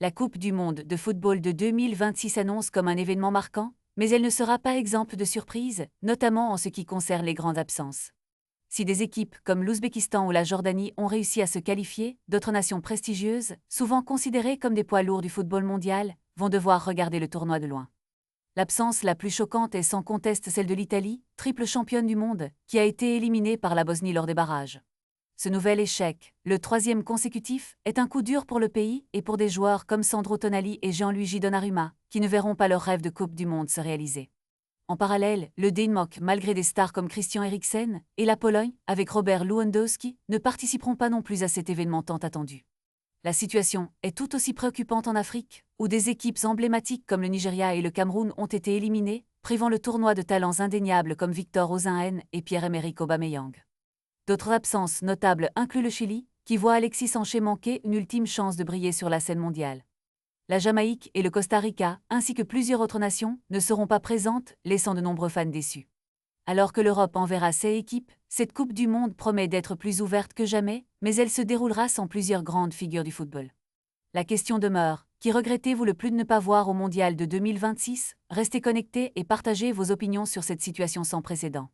La Coupe du monde de football de 2026 s'annonce comme un événement marquant, mais elle ne sera pas exempte de surprises, notamment en ce qui concerne les grandes absences. Si des équipes comme l'Ouzbékistan ou la Jordanie ont réussi à se qualifier, d'autres nations prestigieuses, souvent considérées comme des poids lourds du football mondial, vont devoir regarder le tournoi de loin. L'absence la plus choquante est sans conteste celle de l'Italie, triple championne du monde, qui a été éliminée par la Bosnie lors des barrages. Ce nouvel échec, le troisième consécutif, est un coup dur pour le pays et pour des joueurs comme Sandro Tonali et Gianluigi Donnarumma, qui ne verront pas leur rêve de Coupe du Monde se réaliser. En parallèle, le Danemark, malgré des stars comme Christian Eriksen, et la Pologne, avec Robert Lewandowski, ne participeront pas non plus à cet événement tant attendu. La situation est tout aussi préoccupante en Afrique, où des équipes emblématiques comme le Nigeria et le Cameroun ont été éliminées, privant le tournoi de talents indéniables comme Victor Osimhen et Pierre-Emerick Aubameyang. D'autres absences notables incluent le Chili, qui voit Alexis Sanchez manquer une ultime chance de briller sur la scène mondiale. La Jamaïque et le Costa Rica, ainsi que plusieurs autres nations, ne seront pas présentes, laissant de nombreux fans déçus. Alors que l'Europe enverra ses équipes, cette Coupe du Monde promet d'être plus ouverte que jamais, mais elle se déroulera sans plusieurs grandes figures du football. La question demeure, qui regrettez-vous le plus de ne pas voir au Mondial de 2026? Restez connectés et partagez vos opinions sur cette situation sans précédent.